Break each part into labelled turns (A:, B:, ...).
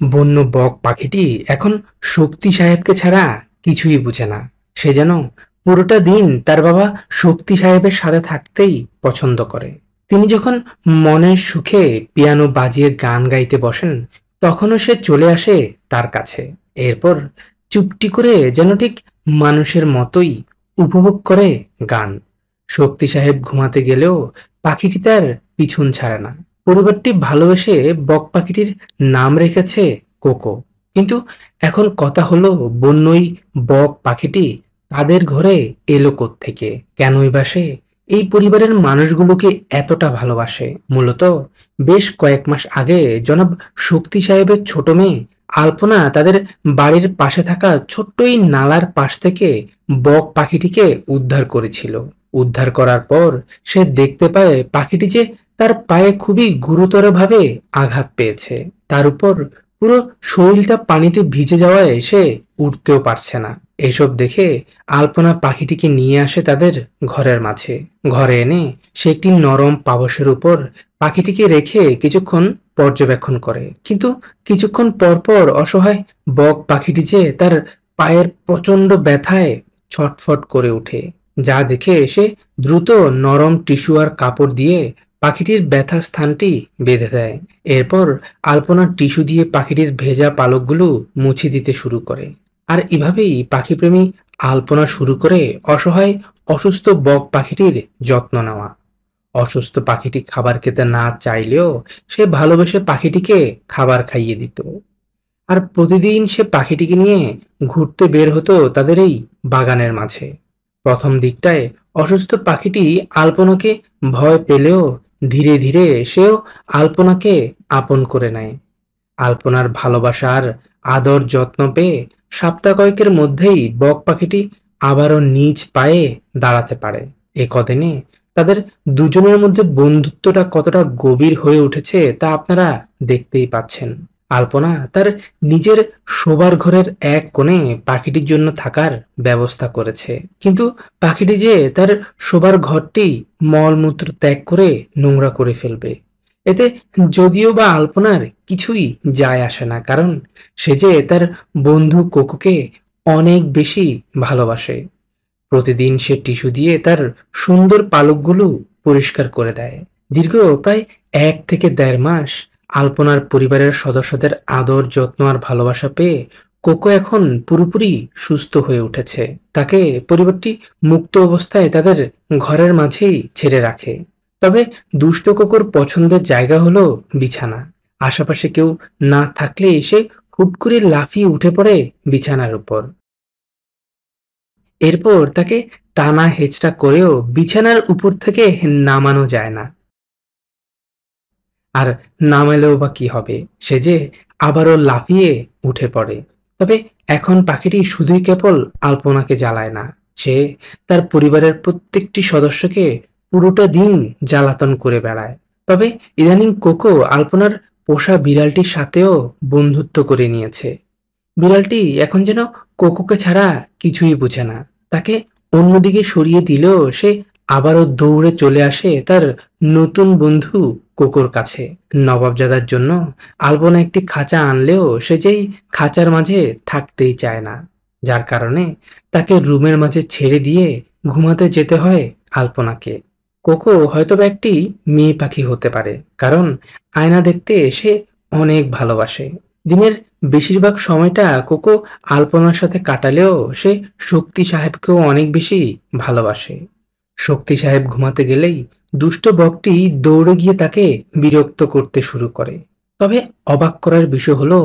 A: বন্য বক পাখিটি এখন শক্তি সাহেবকে ছাড়া কিছুই বুঝে না। সে যেন পুরোটা দিন তার বাবা শক্তি সাহেবের সাথে থাকতেই পছন্দ করে। তিনি যখন মনের সুখে পিয়ানো বাজিয়ে গান গাইতে বসেন, তখনও সে চলে আসে তার কাছে। এরপর চুপটি করে যেন ঠিক মানুষের মতোই উপভোগ করে গান। শক্তি সাহেব ঘুমাতে গেলেও পাখিটি তার পিছন ছাড়ে না। পরিবারটি ভালোবেসে বক পাখিটির নাম রেখেছে কোকো। কিন্তু এখন কথা হলো, বন্যই বক পাখিটি তাদের ঘরে এলো কোত্থেকে? কেনই বা সে এই পরিবারের মানুষগুলোকে এতটা ভালোবাসে? মূলত বেশ কয়েক মাস আগে জনাব শক্তি সাহেবের ছোট মেয়ে আলপনা তাদের বাড়ির পাশে থাকা ছোট্ট এই নালার পাশ থেকে বক পাখিটিকে উদ্ধার করেছিল। উদ্ধার করার পর সে দেখতে পায় পাখিটি যে তার পায়ে খুবই গুরুতরভাবে আঘাত পেয়েছে। তার উপর পুরো শরীরটা পানিতে ভিজে যাওয়ায় সে উঠতেও পারছে না। এসব দেখে আলপনা পাখিটিকে নিয়ে আসে তাদের ঘরের মাঝে। ঘরে এনে সে একটি নরম পাপোশের উপর পাখিটিকে রেখে কিছুক্ষণ পর্যবেক্ষণ করে। কিন্তু কিছুক্ষণ পর পর অসহায় বক পাখিটি যে তার পায়ের প্রচন্ড ব্যথায় ছটফট করে ওঠে, যা দেখে সে দ্রুত নরম টিস্যু আর কাপড় দিয়ে পাখিটির ব্যথা স্থানটি বেঁধে দেয়। এরপর আলপনা টিস্যু দিয়ে পাখিটির ভেজা পালকগুলো মুছে দিতে শুরু করে। আর এভাবেই পাখিপ্রেমী আলপনা শুরু করে অসহায় অসুস্থ বক পাখিটির যত্ন নেওয়া। অসুস্থ পাখিটি খাবার খেতে না চাইলেও সে ভালোবেসে পাখিটিকে খাবার খাইয়ে দিত। আর প্রতিদিন সে পাখিটিকে নিয়ে ঘুরতে বের হতো তাদের এই বাগানের মাঝে। প্রথম দিকটায় অসুস্থ পাখিটি আলপনাকে ভয় পেলেও ধীরে ধীরে সেও আলপনাকে আপন করে নেয়। আলপনার ভালোবাসার আদর যত্ন পেয়ে সপ্তাহ কয়েকের মধ্যেই বক পাখিটি আবারও নিজ পায়ে দাঁড়াতে পারে। এ কদিনে তাদের দুজনের মধ্যে বন্ধুত্বটা কতটা গভীর হয়ে উঠেছে তা আপনারা দেখতেই পাচ্ছেন। আলপনা তার নিজের শোবার ঘরের এক কোণে পাখিটির জন্য থাকার ব্যবস্থা করেছে। কিন্তু পাখিটি যে তার শোবার ঘরটি মলমূত্র ত্যাগ করে নোংরা করে ফেলবে, এতে যদিও বা আলপনার কিছুই যায় আসে না, কারণ সে যে তার বন্ধু কোকোকে অনেক বেশি ভালোবাসে। প্রতিদিন সে টিস্যু দিয়ে তার সুন্দর পালকগুলো পরিষ্কার করে দেয়। দীর্ঘ প্রায় 1 থেকে দেড় মাস আলপনার পরিবারের সদস্যদের আদর যত্ন আর ভালোবাসা পেয়ে কোকো এখন পুরোপুরি সুস্থ হয়ে উঠেছে। তাকে পরিবারটি মুক্ত অবস্থায় তাদের ঘরের মাঝেই ছেড়ে রাখে। তবে দুষ্ট কোকোর পছন্দের জায়গা হলো বিছানা। আশেপাশে কেউ না থাকলে সে হুট করে লাফিয়ে উঠে পড়ে বিছানার উপর। এরপর তাকে টানা হেঁচড়া করেও বিছানার উপর থেকে নামানো যায় না। আর নামালেও বা কি হবে? সে যে আবারও লাফিয়ে উঠে পড়ে। তবে এখন পাখিটি শুধুই কেবল আলপনাকে জ্বালায় না, সে তার পরিবারের প্রত্যেকটি সদস্যকে পুরোটা দিন জ্বালাতন করে বেড়ায়। তবে ইদানিং কোকো আলপনার পোষা বিড়ালটির সাথেও বন্ধুত্ব করে নিয়েছে। বিড়ালটি এখন যেন কোকোকে ছাড়া কিছুই বুঝে না। তাকে অন্যদিকে সরিয়ে দিলেও সে আবারও দৌড়ে চলে আসে তার নতুন বন্ধু কোকোর কাছে। নবাবজাদার জন্য আলপনা একটি খাঁচা আনলেও সে যেই খাঁচার মাঝে থাকতেই চায় না, যার কারণে তাকে রুমের মাঝে ছেড়ে দিয়ে ঘুমাতে যেতে হয় আলপনাকে। কোকো হয়তোবা একটি মেয়ে পাখি হতে পারে, কারণ আয়না দেখতে সে অনেক ভালোবাসে। দিনের বেশিরভাগ সময়টা কোকো আলপনার সাথে কাটালেও সে শক্তি সাহেবকেও অনেক বেশি ভালোবাসে। শক্তি সাহেব ঘুমাতে গেলেই দুষ্ট বকটি দৌড়ে গিয়ে তাকে বিরক্ত করতে শুরু করে। তবে অবাক করার বিষয় হলো,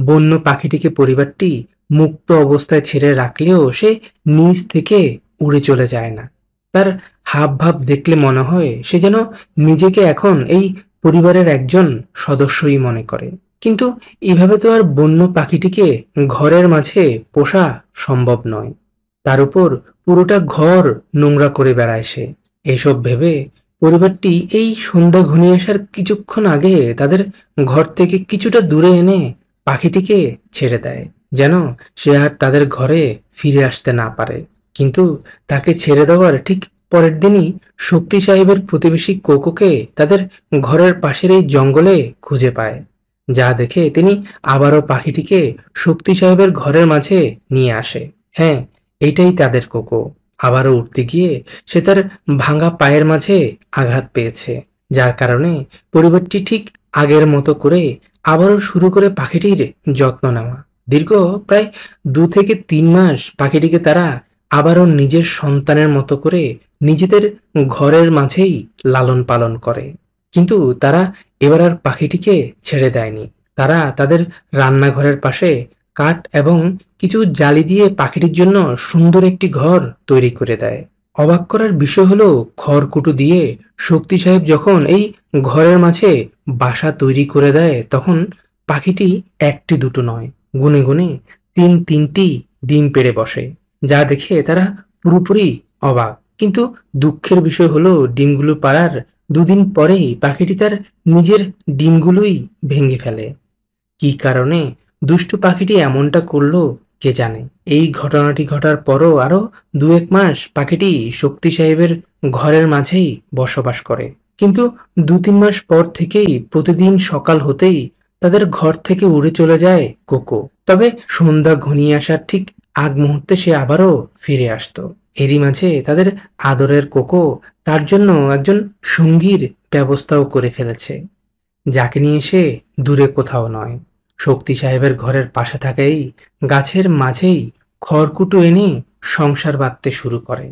A: বন্য পাখিটিকে পরিবারটি মুক্ত অবস্থায় ছেড়ে রাখলেও সে নিজ থেকে উড়ে চলে যায় না। তার হাব ভাব দেখলে মনে হয় সে যেন নিজেকে এখন এই পরিবারের একজন সদস্যই মনে করে। কিন্তু এভাবে তো আর বন্য পাখিটিকে ঘরের মাঝে পোষা সম্ভব নয়। তার উপর পুরোটা ঘর নোংরা করে বেড়ায় সে। এসব ভেবে পরিবারটি এই সন্ধ্যা ঘনিয়ে আসার কিছুক্ষণ আগে তাদের ঘর থেকে কিছুটা দূরে এনে পাখিটিকে ছেড়ে দেয়, যেন সে আর তাদের ঘরে ফিরে আসতে না পারে। কিন্তু তাকে ছেড়ে দেওয়ার ঠিক পরের দিনই শক্তি সাহেবের প্রতিবেশী কোকোকে তাদের ঘরের পাশের এই জঙ্গলে খুঁজে পায়। যা দেখে তিনি আবারও পাখিটিকে শক্তি সাহেবের ঘরের মাঝে নিয়ে আসে। হ্যাঁ, এইটাই তাদের কোকো। আবারও উঠতে গিয়ে সে তার ভাঙা পায়ের মাঝে আঘাত পেয়েছে, যার কারণে পরিবারটি ঠিক আগের মতো করে আবারও শুরু করে পাখিটির যত্ন নেওয়া। দীর্ঘ প্রায় 2 থেকে 3 মাস পাখিটিকে তারা আবারও নিজের সন্তানের মতো করে নিজেদের ঘরের মাঝেই লালন পালন করে। কিন্তু তারা এবার আর পাখিটিকে ছেড়ে দেয়নি। তারা তাদের রান্নাঘরের পাশে কাঠ এবং কিছু জালি দিয়ে পাখিটির জন্য সুন্দর একটি ঘর তৈরি করে দেয়। অবাক করার বিষয় হলো, খড়কুটো দিয়ে শক্তি সাহেব যখন এই ঘরের মাঝে বাসা তৈরি করে দেয়, তখন পাখিটি একটি দুটো নয়, গুনে গুনে 3টি ডিম পেড়ে বসে, যা দেখে তারা পুরোপুরি অবাক। কিন্তু দুঃখের বিষয় হলো, ডিমগুলো পাড়ার 2 দিন পরেই পাখিটি তার নিজের ডিমগুলোই ভেঙে ফেলে। কী কারণে দুষ্টু পাখিটি এমনটা করলো কে জানে। এই ঘটনাটি ঘটার পরও আরো 2-1 মাস পাখিটি শক্তি সাহেবের ঘরের মাঝেই বসবাস করে। কিন্তু 2-3 মাস পর থেকেই প্রতিদিন সকাল হতেই তাদের ঘর থেকে উড়ে চলে যায় কোকো। তবে সন্ধ্যা ঘনিয়ে আসার ঠিক আগ মুহূর্তে সে আবারও ফিরে আসতো। এরই মাঝে তাদের আদরের কোকো তার জন্য একজন সঙ্গীর ব্যবস্থাও করে ফেলেছে, যাকে নিয়ে সে দূরে কোথাও নয়, শক্তি সাহেবের ঘরের পাশে থাকা এই গাছের মাঝেই খড়কুটো এনে সংসার বাঁধতে শুরু করে।